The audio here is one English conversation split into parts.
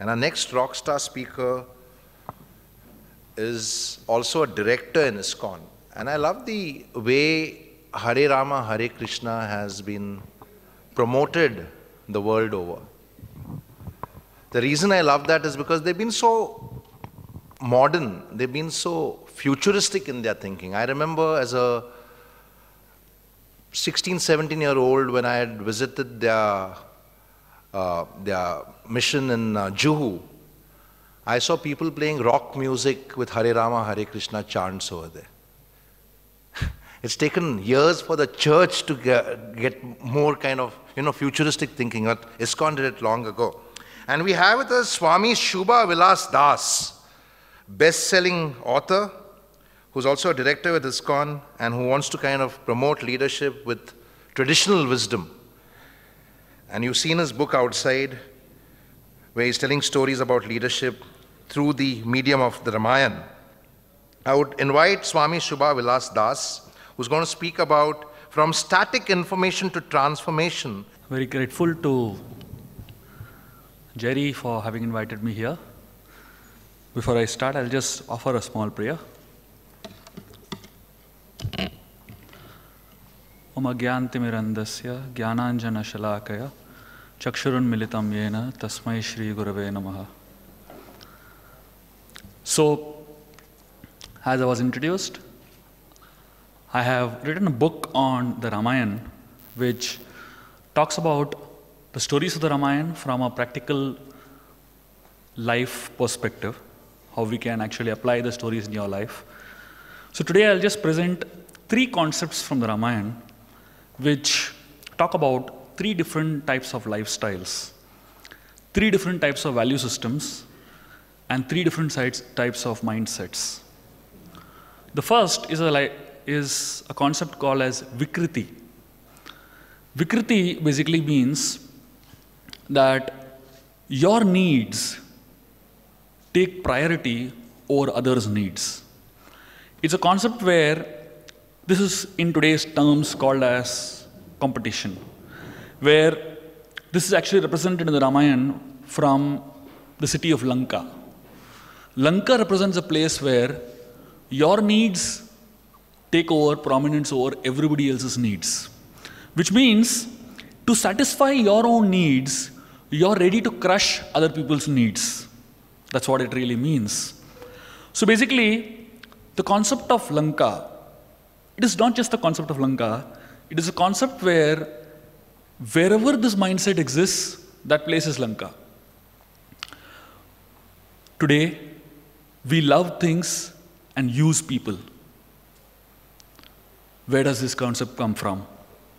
And our next rock star speaker is also a director in ISKCON. And I love the way Hare Rama, Hare Krishna has been promoted the world over. The reason I love that is because they've been so modern, they've been so futuristic in their thinking. I remember as a 16, 17-year-old when I had visited their mission in Juhu, I saw people playing rock music with Hare Rama, Hare Krishna chants over there. It's taken years for the church to get more kind of, futuristic thinking, but ISKCON did it long ago. And we have with us Swamy Shubha Vilas Das, best-selling author, who's also a director with ISKCON and who wants to kind of promote leadership with traditional wisdom. And you've seen his book outside, where he's telling stories about leadership through the medium of the Ramayana. I would invite Swamy Shubha Vilas Das, who's going to speak about from static information to transformation. Very grateful to Jerry for having invited me here. Before I start, I'll just offer a small prayer. Om Agyantimirandasya Jnananjana Shalakaya Chakshurun Militam Yena Tasmai Shri Gurave Namaha. So, as I was introduced, I have written a book on the Ramayana, which talks about the stories of the Ramayana from a practical life perspective, how we can actually apply the stories in your life. So today I'll just present 3 concepts from the Ramayana, which talk about 3 different types of lifestyles, 3 different types of value systems, and 3 different types of mindsets. The first is a concept called as Vikriti. Vikriti basically means that your needs take priority over others' needs. It's a concept where this is in today's terms called as competition, where this is actually represented in the Ramayana from the city of Lanka. Lanka represents a place where your needs take over prominence over everybody else's needs, which means to satisfy your own needs, you're ready to crush other people's needs. That's what it really means. So basically, the concept of Lanka, it is not just the concept of Lanka, it is a concept where wherever this mindset exists, that place is Lanka. Today, we love things and use people. Where does this concept come from?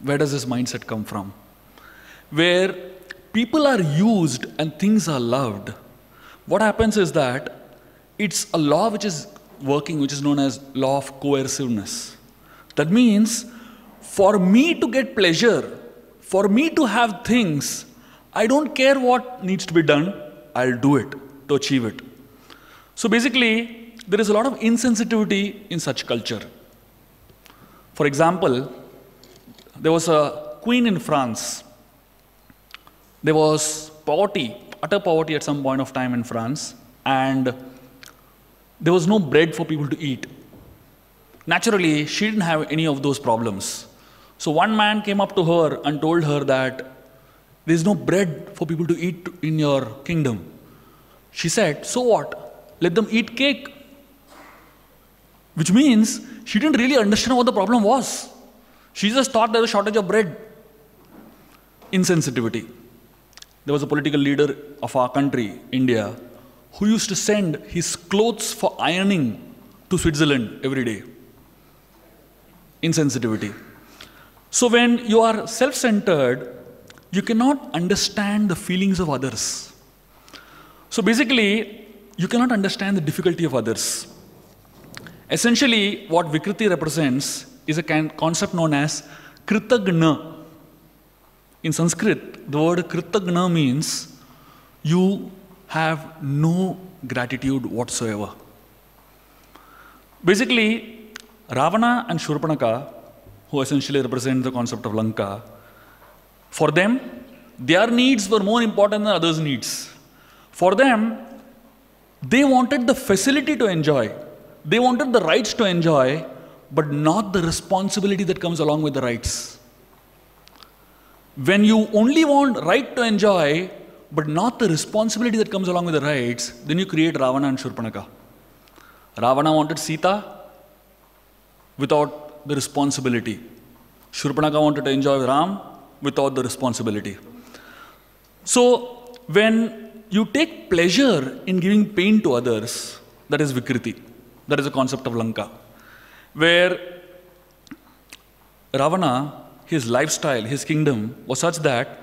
Where does this mindset come from? Where people are used and things are loved, what happens is that it's a law which is working, which is known as law of coerciveness. That means for me to get pleasure, for me to have things, I don't care what needs to be done, I'll do it to achieve it. So basically, there is a lot of insensitivity in such culture. For example, there was a queen in France. There was poverty, utter poverty at some point of time in France, and there was no bread for people to eat. Naturally, she didn't have any of those problems. So one man came up to her and told her that there's no bread for people to eat in your kingdom. She said, so what? Let them eat cake. Which means she didn't really understand what the problem was. She just thought there was a shortage of bread. Insensitivity. There was a political leader of our country, India, who used to send his clothes for ironing to Switzerland every day. Insensitivity. So when you are self-centered, you cannot understand the feelings of others. So basically, you cannot understand the difficulty of others. Essentially, what Vikriti represents is a concept known as Kritagna. In Sanskrit, the word Kritagna means you have no gratitude whatsoever. Basically, Ravana and Shurpanaka, who essentially represent the concept of Lanka, for them, their needs were more important than others' needs. For them, they wanted the facility to enjoy. They wanted the rights to enjoy, but not the responsibility that comes along with the rights. When you only want right to enjoy, but not the responsibility that comes along with the rights, then you create Ravana and Shurpanaka. Ravana wanted Sita without the responsibility. Shurpanaka wanted to enjoy Ram without the responsibility. So, when you take pleasure in giving pain to others, that is Vikriti. That is the concept of Lanka. Where Ravana, his lifestyle, his kingdom was such that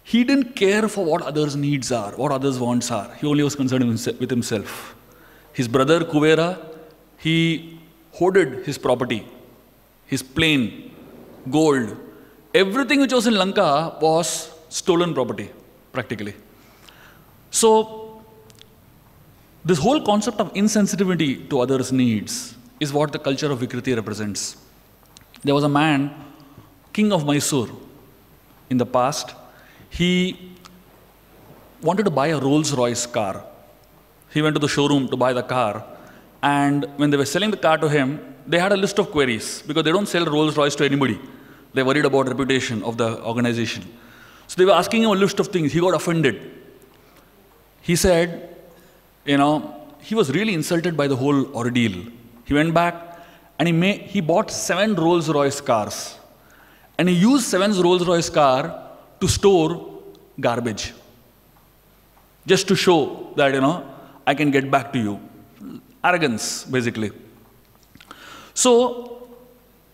he didn't care for what others' needs are, what others' wants are. He only was concerned with himself. His brother Kuvera, he hoarded his property, his plane, gold. Everything which was in Lanka was stolen property, practically. So, this whole concept of insensitivity to others' needs is what the culture of Vikriti represents. There was a man, king of Mysore, in the past. He wanted to buy a Rolls-Royce car. He went to the showroom to buy the car, and when they were selling the car to him, they had a list of queries, because they don't sell Rolls-Royce to anybody. They're worried about reputation of the organization. So they were asking him a list of things. He got offended. He said, he was really insulted by the whole ordeal. He went back and he bought 7 Rolls-Royce cars. And he used 7 Rolls-Royce car to store garbage. Just to show that, I can get back to you. Arrogance, basically. So,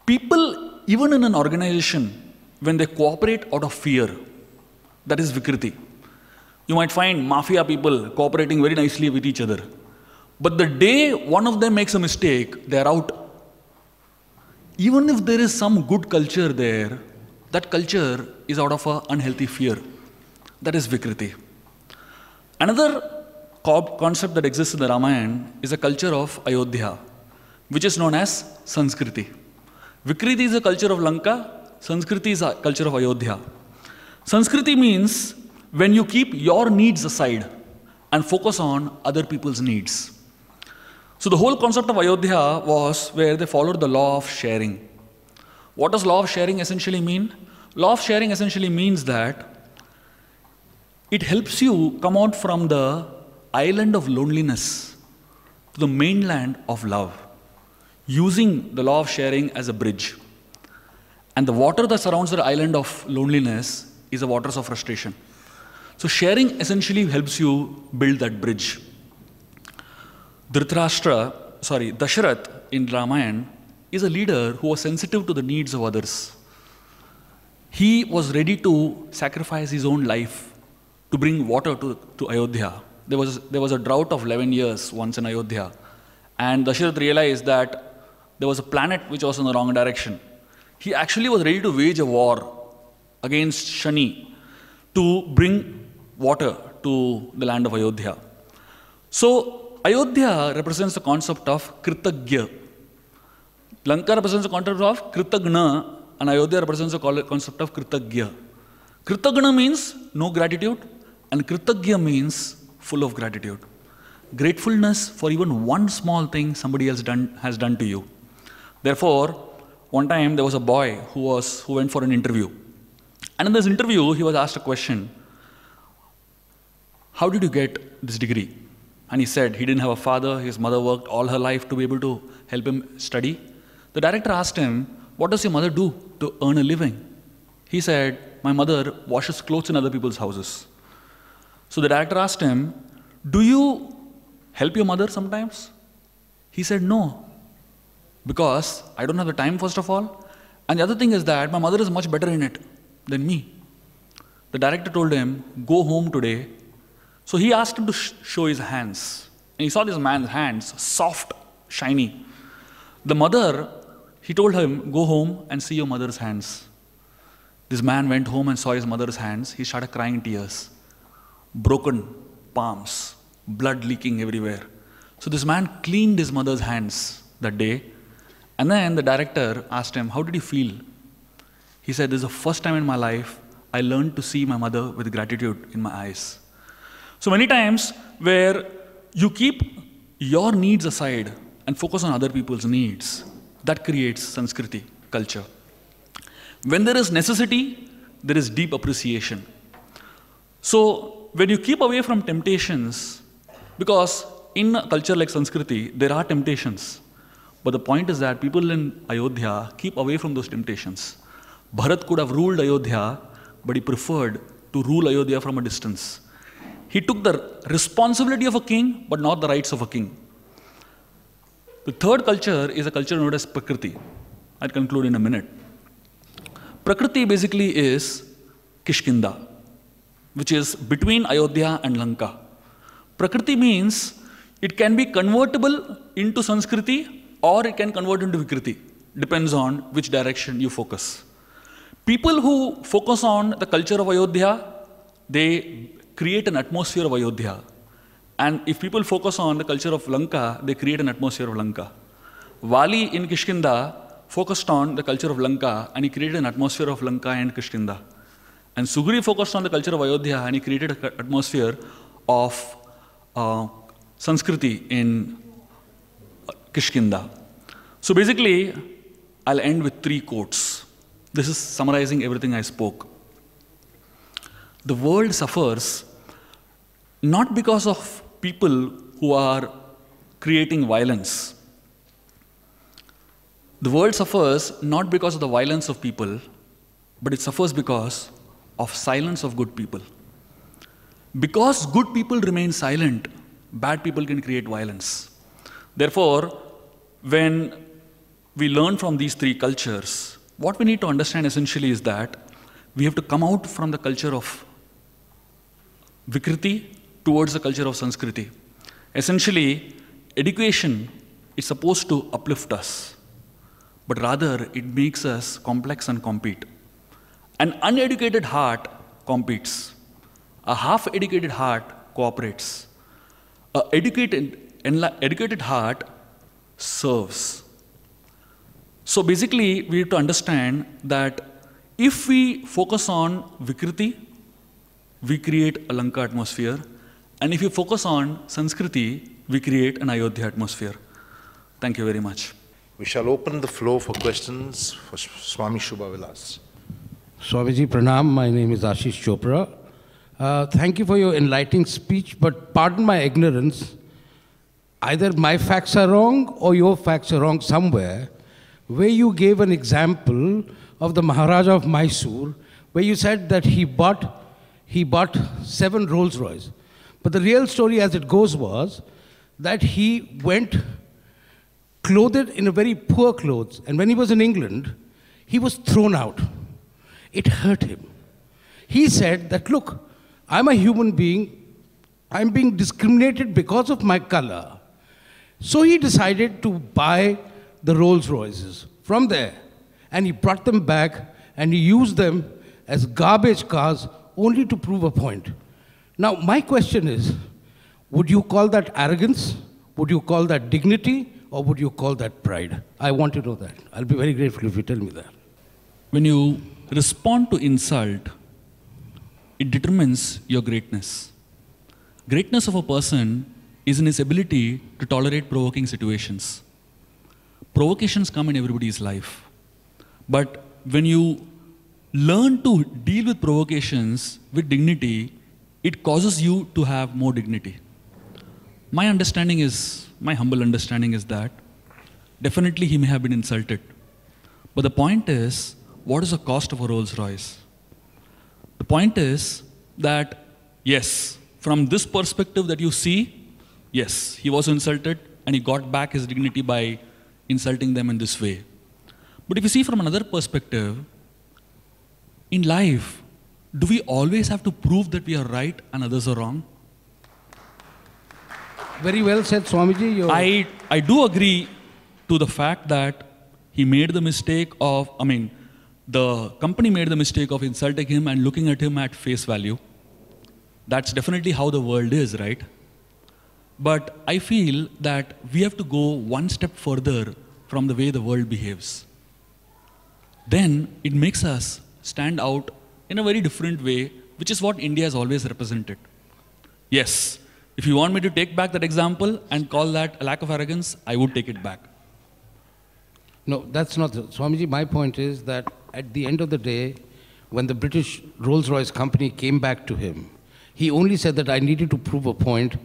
people, even in an organization, when they cooperate out of fear, that is Vikriti. You might find mafia people cooperating very nicely with each other. But the day one of them makes a mistake, they're out. Even if there is some good culture there, that culture is out of an unhealthy fear. That is Vikriti. Another concept that exists in the Ramayana is a culture of Ayodhya, which is known as Sanskriti. Vikriti is a culture of Lanka, Sanskriti is a culture of Ayodhya. Sanskriti means when you keep your needs aside and focus on other people's needs. So the whole concept of Ayodhya was where they followed the law of sharing. What does law of sharing essentially mean? Law of sharing essentially means that it helps you come out from the island of loneliness to the mainland of love, using the law of sharing as a bridge. And the water that surrounds the island of loneliness is the waters of frustration. So sharing essentially helps you build that bridge. Dasharath in Ramayana is a leader who was sensitive to the needs of others. He was ready to sacrifice his own life to bring water to Ayodhya. There was a drought of 11 years once in Ayodhya. And Dasharath realized that there was a planet which was in the wrong direction. He actually was ready to wage a war against Shani to bring water to the land of Ayodhya. So, Ayodhya represents the concept of Kritagya. Lanka represents the concept of Kritagna, and Ayodhya represents the concept of Kritagya. Kritagna means no gratitude, and Kritagya means full of gratitude. Gratefulness for even one small thing somebody else has done to you. Therefore, one time there was a boy who went for an interview. And in this interview, he was asked a question, how did you get this degree? And he said he didn't have a father, his mother worked all her life to be able to help him study. The director asked him, what does your mother do to earn a living? He said, my mother washes clothes in other people's houses. So the director asked him, do you help your mother sometimes? He said, no, because I don't have the time, first of all. And the other thing is that my mother is much better in it than me. The director told him, go home today. So he asked him to show his hands. And he saw this man's hands, soft, shiny. The mother, he told him, go home and see your mother's hands. This man went home and saw his mother's hands. He started crying tears. Broken palms, blood leaking everywhere. So this man cleaned his mother's hands that day. And then the director asked him, how did you feel? He said, this is the first time in my life I learned to see my mother with gratitude in my eyes. So many times where you keep your needs aside and focus on other people's needs, that creates Sanskriti, culture. When there is necessity, there is deep appreciation. So when you keep away from temptations, because in a culture like Sanskriti, there are temptations. But the point is that people in Ayodhya keep away from those temptations. Bharat could have ruled Ayodhya, but he preferred to rule Ayodhya from a distance. He took the responsibility of a king, but not the rights of a king. The third culture is a culture known as Prakriti. I'll conclude in a minute. Prakriti basically is Kishkinda, which is between Ayodhya and Lanka. Prakriti means it can be convertible into Sanskriti or it can convert into Vikriti. Depends on which direction you focus. People who focus on the culture of Ayodhya, they create an atmosphere of Ayodhya. And if people focus on the culture of Lanka, they create an atmosphere of Lanka. Vali in Kishkinda focused on the culture of Lanka and he created an atmosphere of Lanka and Kishkinda. And Sugri focused on the culture of Ayodhya and he created an atmosphere of Sanskriti in Kishkinda. So basically, I'll end with 3 quotes. This is summarizing everything I spoke. The world suffers not because of people who are creating violence. The world suffers not because of the violence of people, but it suffers because of silence of good people. Because good people remain silent, bad people can create violence. Therefore, when we learn from these 3 cultures, what we need to understand essentially is that we have to come out from the culture of Vikriti towards the culture of Sanskriti. Essentially, education is supposed to uplift us, but rather it makes us complex and compete. An uneducated heart competes. A half-educated heart cooperates. An educated heart serves. So basically, we have to understand that if we focus on Vikriti, we create a Lanka atmosphere. And if you focus on Sanskriti, we create an Ayodhya atmosphere. Thank you very much. We shall open the floor for questions for Swamy Shubha Vilas. Swamiji Pranam, my name is Ashish Chopra. Thank you for your enlightening speech, but pardon my ignorance. Either my facts are wrong or your facts are wrong somewhere, where you gave an example of the Maharaja of Mysore, where you said that he bought 7 Rolls Royce. But the real story as it goes was that he went clothed in a very poor clothes, and when he was in England, he was thrown out. It hurt him. He said that, look, I'm a human being, I'm being discriminated because of my color. So he decided to buy the Rolls Royces from there, and he brought them back and he used them as garbage cars only to prove a point. Now, my question is, would you call that arrogance? Would you call that dignity? Or would you call that pride? I want to know that. I'll be very grateful if you tell me that. When you respond to insult, it determines your greatness. Greatness of a person is in his ability to tolerate provoking situations. Provocations come in everybody's life. But when you learn to deal with provocations with dignity, it causes you to have more dignity. My humble understanding is that definitely he may have been insulted. But the point is, what is the cost of a Rolls Royce? The point is that, yes, from this perspective that you see, yes, he was insulted and he got back his dignity by insulting them in this way. But if you see from another perspective, in life, do we always have to prove that we are right and others are wrong? Very well said, Swamiji. I do agree to the fact that he made the mistake of, the company made the mistake of insulting him and looking at him at face value. That's definitely how the world is, right? But I feel that we have to go one step further from the way the world behaves. Then it makes us stand out in a very different way, which is what India has always represented. Yes. If you want me to take back that example and call that a lack of arrogance, I would take it back. No, that's not the, Swamiji, my point is that at the end of the day, when the British Rolls-Royce company came back to him, he only said that I needed to prove a point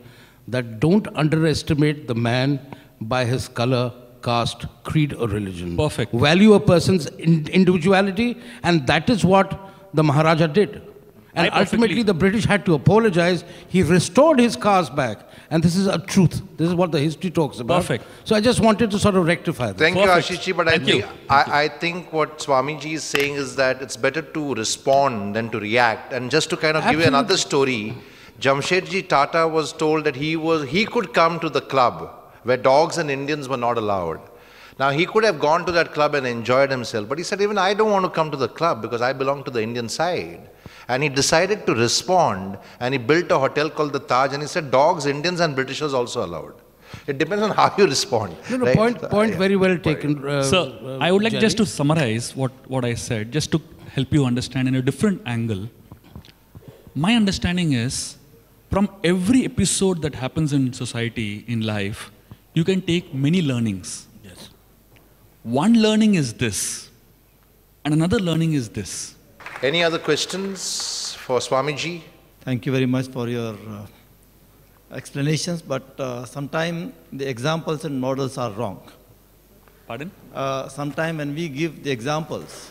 that don't underestimate the man by his color, caste, creed, or religion. Perfect. Value a person's individuality, and that is what the Maharaja did. And ultimately, the British had to apologize. He restored his caste back. And this is a truth. This is what the history talks about. Perfect. So I just wanted to sort of rectify that. Thank you, Perfect. Ashish ji, but I think what Swamiji is saying is that it's better to respond than to react. And just to kind of give you another story, Jamshedji Tata was told that he could come to the club where dogs and Indians were not allowed. Now, he could have gone to that club and enjoyed himself, but he said, even I don't want to come to the club because I belong to the Indian side. And he decided to respond, and he built a hotel called the Taj, and he said, dogs, Indians, and Britishers also allowed. It depends on how you respond. No, right? point very well taken. So, I would like Jerry. just to summarize what I said, just to help you understand in a different angle. My understanding is, from every episode that happens in society, in life, you can take many learnings. Yes. One learning is this, and another learning is this. Any other questions for Swamiji? Thank you very much for your explanations, but sometimes the examples and models are wrong. Pardon? Sometimes when we give the examples,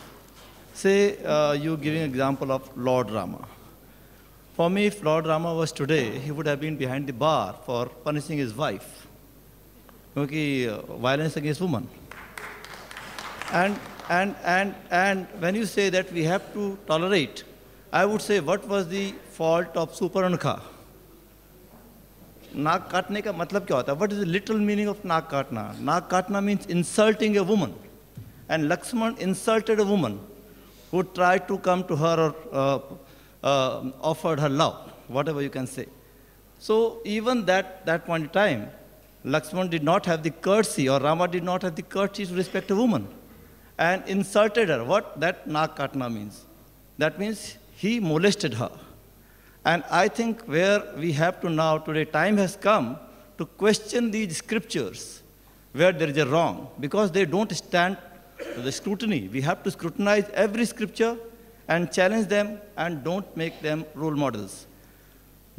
say you giving an example of Lord Rama. For me, if Lord Rama was today, he would have been behind the bar for punishing his wife. Because violence against women. And when you say that we have to tolerate, I would say, what was the fault of Suparnakha? Naak kaatne ka matlab kya hota? What is the literal meaning of naak kaatna? Naak kaatna means insulting a woman. And Lakshman insulted a woman who tried to come to her or offered her love, whatever you can say. So even that point in time, Lakshman did not have the courtesy, or Rama did not have the courtesy to respect a woman, and insulted her. What that naak katna means? That means he molested her. And I think where we have to now, today, time has come to question these scriptures where there is a wrong, because they don't stand to the scrutiny. We have to scrutinize every scripture and challenge them and don't make them role models.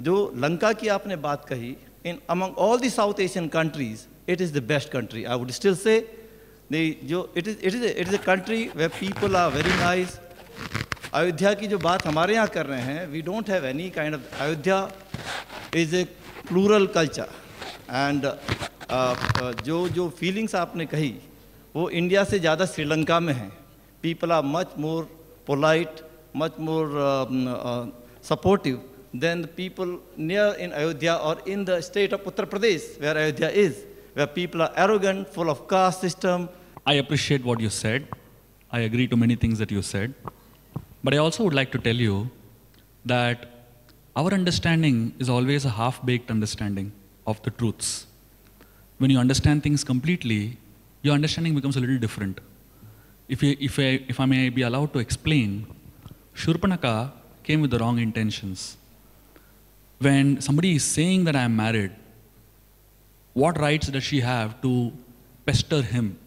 Jo Lanka ki aapne baat kahi, among all the South Asian countries, it is the best country. I would still say it is a country where people are very nice. Ayodhya ki jo baat hamare yahan kar rahe hain, we don't have any kind of, Ayodhya is a plural culture. And jo feelings aapne kahi, wo India se zyada Sri Lanka mein hai. People are much more polite, much more supportive than the people near in Ayodhya or in the state of Uttar Pradesh, where Ayodhya is, where people are arrogant, full of caste system. I appreciate what you said. I agree to many things that you said. But I also would like to tell you that our understanding is always a half-baked understanding of the truths. When you understand things completely, your understanding becomes a little different. If I may be allowed to explain, Shurpanakha came with the wrong intentions. When somebody is saying that I am married, what rights does she have to pester him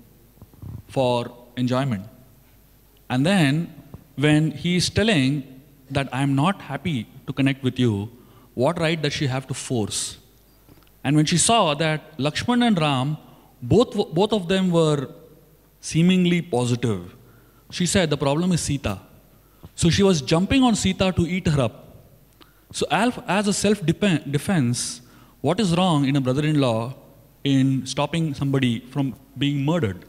for enjoyment? And then, when he is telling that I am not happy to connect with you, what right does she have to force? And when she saw that Lakshman and Ram, both of them were seemingly positive, she said the problem is Sita. So she was jumping on Sita to eat her up. So as a self-defense, what is wrong in a brother-in-law in stopping somebody from being murdered?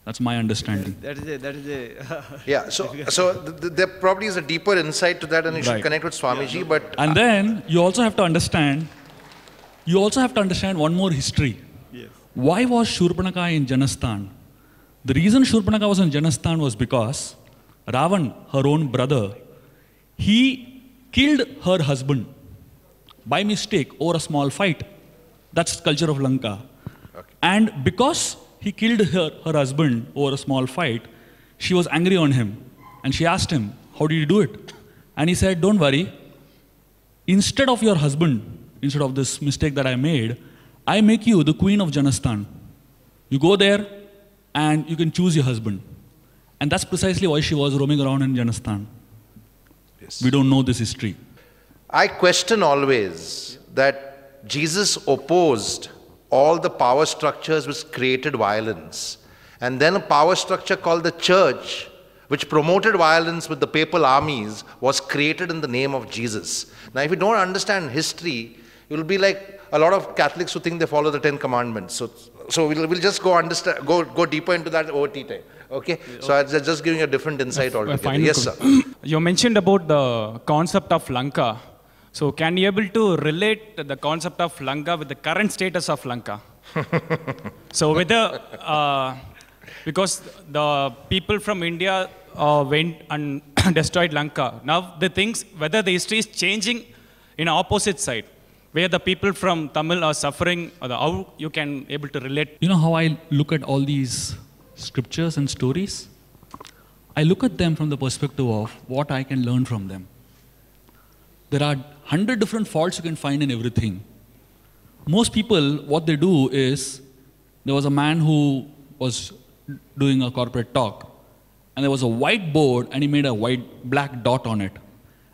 That's my understanding. That is a Yeah, so there probably is a deeper insight to that, and you should connect with Swamiji, but... And then you also have to understand one more history. yes. Why was Shurpanakha in Janasthan? The reason Shurpanakha was in Janasthan was because Ravan, her own brother, he killed her husband by mistake over a small fight. That's the culture of Lanka. Okay. And because he killed her husband over a small fight, she was angry on him. And she asked him, how did you do it? And he said, don't worry. instead of your husband, instead of this mistake that I made, I make you the queen of Janastan. You go there and you can choose your husband. And that's precisely why she was roaming around in Janastan. Yes. We don't know this history. I question always that Jesus opposed all the power structures which created violence. And then a power structure called the church, which promoted violence with the papal armies, was created in the name of Jesus. Now, if you don't understand history, you will be like a lot of Catholics who think they follow the 10 Commandments. So we'll just go deeper into that over tea time. Okay? So I'm just giving a different insight altogether. Yes, sir. You mentioned about the concept of Lanka. So can you able to relate the concept of Lanka with the current status of Lanka? So whether, because the people from India went and destroyed Lanka. Now the things, whether the history is changing in opposite side, where the people from Tamil are suffering, or how you can able to relate. You know how I look at all these scriptures and stories? I look at them from the perspective of what I can learn from them. There are 100 different faults you can find in everything. Most people, what they do is, there was a man who was doing a corporate talk, and there was a white board, and he made a black dot on it.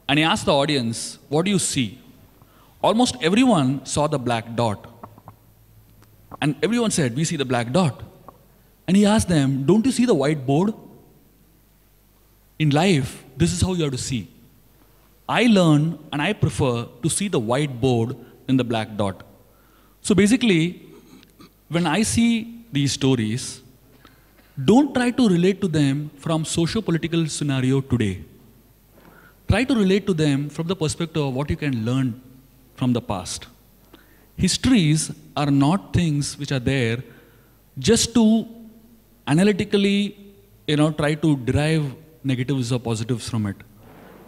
And he asked the audience, what do you see? Almost everyone saw the black dot. And everyone said, we see the black dot. And he asked them, don't you see the white board? In life, this is how you have to see. I learn and I prefer to see the white board than the black dot. So basically, when I see these stories, don't try to relate to them from socio-political scenario today. Try to relate to them from the perspective of what you can learn from the past. Histories are not things which are there just to analytically, try to derive negatives or positives from it.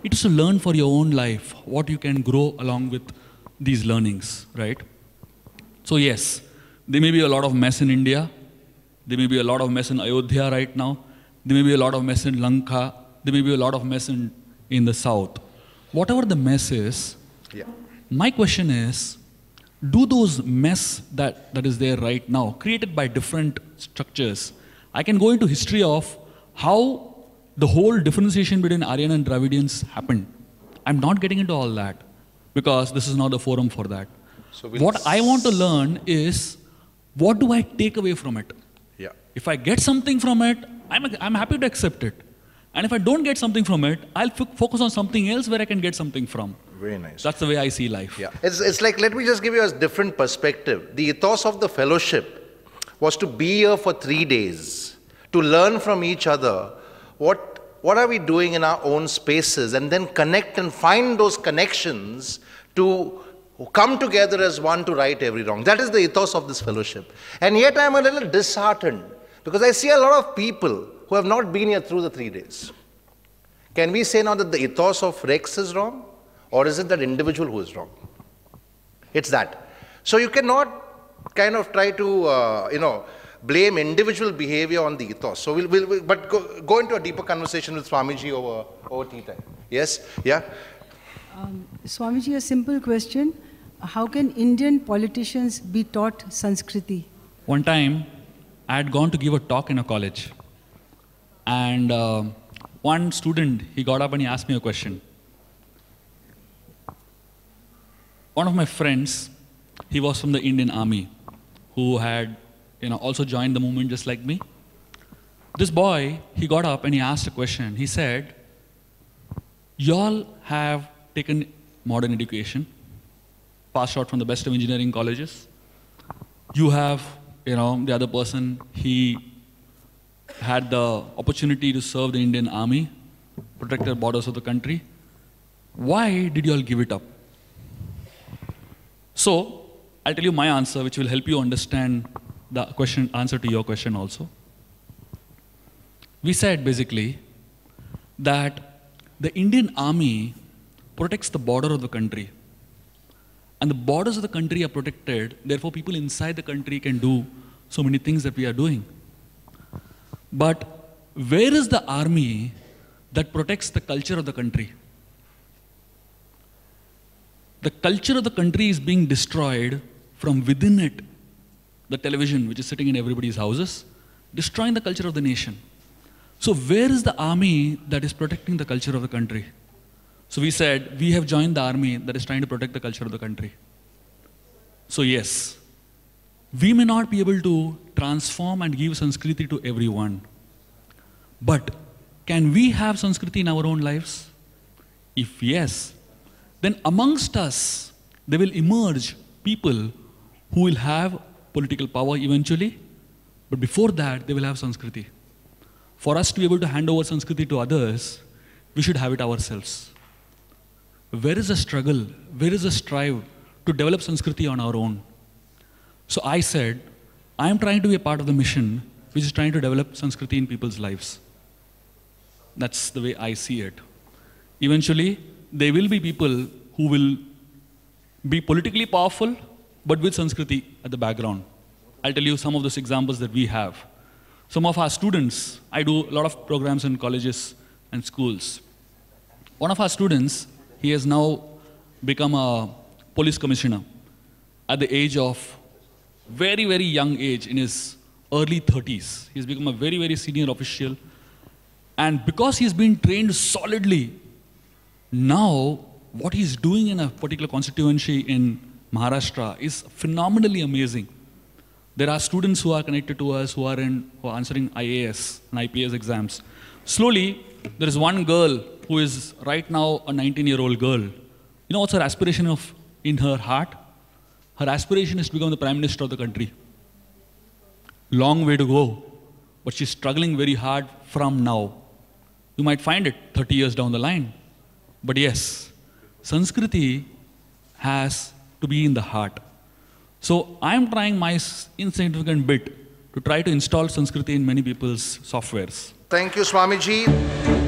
It is to learn for your own life what you can grow along with these learnings, right? So yes, there may be a lot of mess in India. There may be a lot of mess in Ayodhya right now. There may be a lot of mess in Lanka. There may be a lot of mess in the south. Whatever the mess is, my question is, do those mess that is there right now, created by different structures, I can go into history of how the whole differentiation between Aryan and Dravidians happened. I'm not getting into all that because this is not the forum for that. So what I want to learn is, what do I take away from it? Yeah. If I get something from it, I'm happy to accept it. And if I don't get something from it, I'll focus on something else where I can get something from. Very nice. That's the way I see life. Yeah. It's like, let me just give you a different perspective. The ethos of the fellowship was to be here for 3 days, to learn from each other what are we doing in our own spaces, and then connect and find those connections to come together as one to right every wrong. That is the ethos of this fellowship. And yet I am a little disheartened because I see a lot of people who have not been here through the 3 days. Can we say now that the ethos of Rex is wrong? Or is it that individual who is wrong? It's that. So you cannot kind of try to, blame individual behavior on the ethos. So we'll go into a deeper conversation with Swamiji over tea time. Yes? Yeah? Swamiji, a simple question. How can Indian politicians be taught Sanskriti? One time, I had gone to give a talk in a college. And one student, he got up and he asked me a question. One of my friends, he was from the Indian Army, who had also joined the movement just like me. This boy, he got up and he asked a question. He said, y'all have taken modern education, passed out from the best of engineering colleges. You have, the other person, he had the opportunity to serve the Indian Army, protect the borders of the country. Why did you all give it up? So, I'll tell you my answer, which will help you understand the answer to your question also. We said basically that the Indian Army protects the border of the country. And the borders of the country are protected, therefore people inside the country can do so many things that we are doing. But where is the army that protects the culture of the country? The culture of the country is being destroyed from within it. The television, which is sitting in everybody's houses, destroying the culture of the nation. So where is the army that is protecting the culture of the country? So we said, we have joined the army that is trying to protect the culture of the country. So yes, we may not be able to transform and give Sanskriti to everyone. But can we have Sanskriti in our own lives? If yes, then amongst us, there will emerge people who will have political power eventually, but before that, they will have Sanskriti. For us to be able to hand over Sanskriti to others, we should have it ourselves. Where is the struggle? Where is the strive to develop Sanskriti on our own? So I said, I am trying to be a part of the mission which is trying to develop Sanskriti in people's lives. That's the way I see it. Eventually, there will be people who will be politically powerful, but with Sanskriti at the background. I'll tell you some of those examples that we have. Some of our students, I do a lot of programs in colleges and schools. One of our students, he has now become a police commissioner at the age of very, very young age, in his early 30s. He's become a very, very senior official. And because he's been trained solidly, now what he's doing in a particular constituency in Maharashtra is phenomenally amazing. There are students who are connected to us who are answering IAS and IPS exams. Slowly, there is one girl who is right now a 19-year-old girl. You know what's her aspiration in her heart? Her aspiration is to become the Prime Minister of the country. Long way to go, but she's struggling very hard from now. You might find it 30 years down the line. But yes, Sanskriti has to be in the heart. So I'm trying my insignificant bit to try to install Sanskriti in many people's softwares. Thank you, Swamiji.